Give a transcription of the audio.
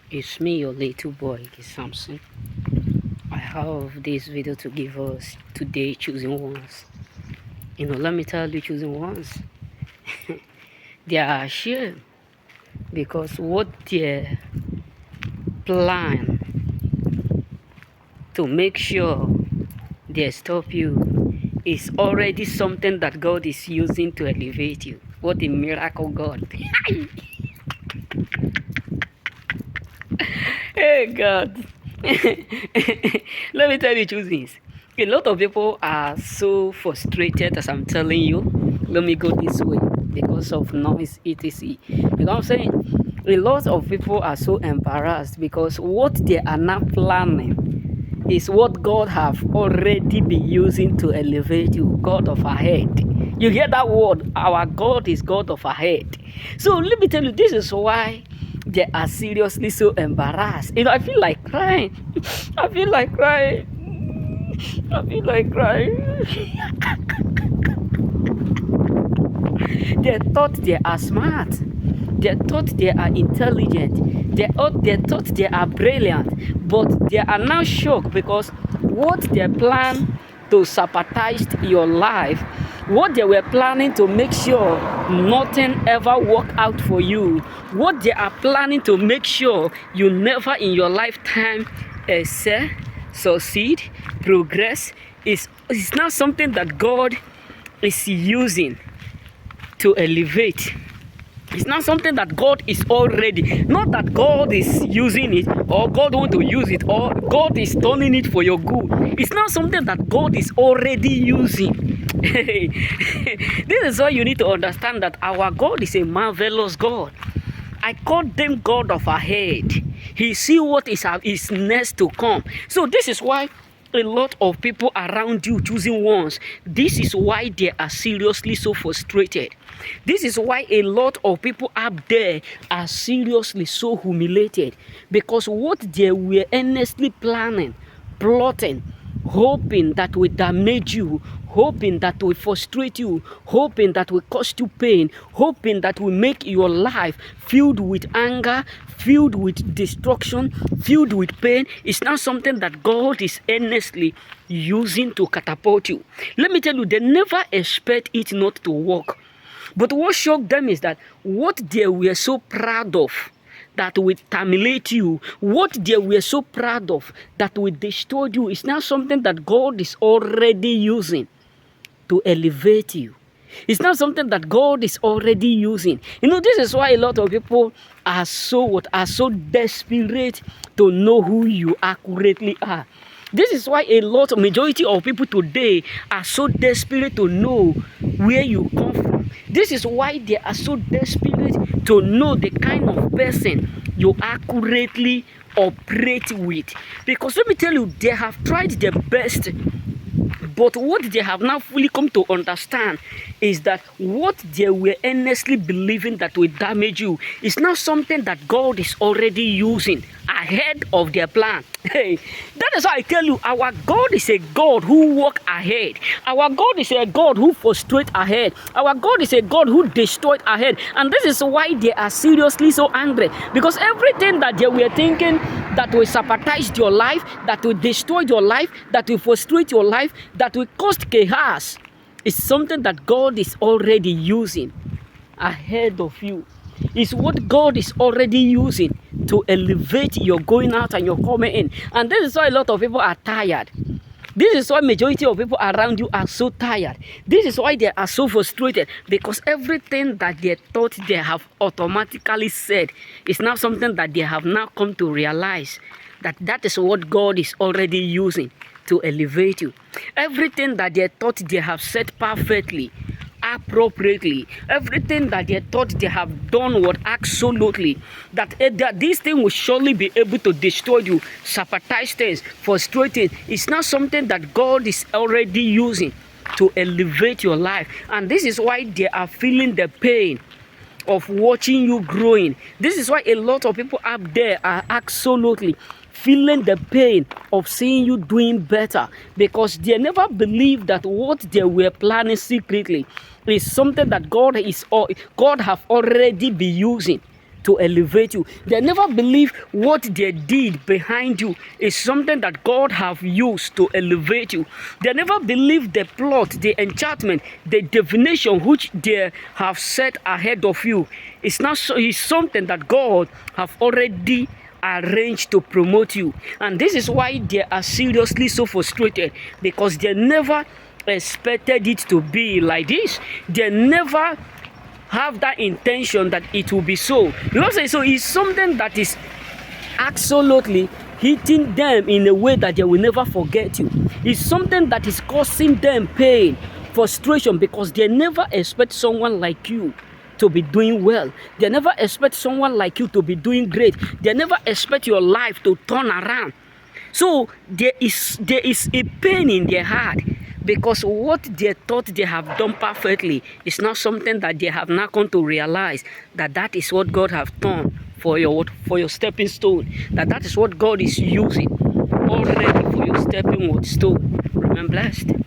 It's me, your little boy, Samson. I have this video to give us today, choosing ones. Let me tell you, choosing ones, they are ashamed because what they plan to make sure they stop you is already something that God is using to elevate you. What a miracle, God. Hey, God. Let me tell you two things. A lot of people are so frustrated, as I'm telling you. Let me go this way because of noise, etc. Because I'm saying a lot of people are so embarrassed because what they are now planning is what God have already been using to elevate you, God of ahead. You hear that word? Our God is God of ahead. So let me tell you, this is why they are seriously so embarrassed. I feel like crying. I feel like crying. I feel like crying. They thought they are smart. They thought they are intelligent. They thought they are brilliant. But they are now shocked because what they plan to sabotage your life, what they were planning to make sure nothing ever work out for you, what they are planning to make sure you never in your lifetime excel, succeed, progress, is now something that God is using to elevate. It's not something that God is already, not that God is using it or God want to use it or God is turning it for your good. It's not something that God is already using. This is why you need to understand that our God is a marvelous God. I call them God of ahead. He see what is next to come. So this is why a lot of people around you choosing ones. This is why they are seriously so frustrated. This is why a lot of people up there are seriously so humiliated because what they were earnestly planning, plotting, hoping that will damage you, hoping that will frustrate you, hoping that will cause you pain, hoping that will make your life filled with anger, filled with destruction, filled with pain. It's not something that God is earnestly using to catapult you. Let me tell you, they never expect it not to work. But what shocked them is that what they were so proud of that will terminate you, what they were so proud of that will destroy you, is now something that God is already using to elevate you. It's not something that God is already using. This is why a lot of people are so desperate to know who you accurately are. This is why majority of people today are so desperate to know where you come from. This is why they are so desperate to know the kind of person you accurately operate with. Because let me tell you, they have tried their best, but what they have now fully come to understand is that what they were earnestly believing that will damage you is now something that God is already using ahead of their plan. Hey, that is why I tell you, our God is a God who walk ahead. Our God is a God who frustrate ahead. Our God is a God who destroyed ahead. And this is why they are seriously so angry, because everything that they were thinking that will sabotage your life, that will destroy your life, that will frustrate your life, that will cause chaos, is something that God is already using ahead of you. It's what God is already using to elevate your going out and your coming in. And this is why a lot of people are tired. This is why majority of people around you are so tired. This is why they are so frustrated, because everything that they thought they have automatically said is now something that they have now come to realize that is what God is already using to elevate you. Everything that they thought they have said perfectly, appropriately, everything that they thought they have done what absolutely, that this thing will surely be able to destroy you, sabotage things, frustrating, it's not something that God is already using to elevate your life. And this is why they are feeling the pain of watching you growing. This is why a lot of people up there are absolutely feeling the pain of seeing you doing better, because they never believed that what they were planning secretly is something that God have already been using to elevate you. They never believe what they did behind you is something that God have used to elevate you. They never believe the plot, the enchantment, the divination which they have set ahead of you is not so, is something that God have already arranged to promote you. And this is why they are seriously so frustrated, because they never expected it to be like this. They never have that intention that it will be so. Because so it's something that is absolutely hitting them in a way that they will never forget you. It's something that is causing them pain, frustration, because they never expect someone like you to be doing well. They never expect someone like you to be doing great. They never expect your life to turn around. So there is a pain in their heart, because what they thought they have done perfectly is not something that they have now come to realize that that is what God have done for your stepping stone. That is what God is using already for your stepping stone. Remain blessed.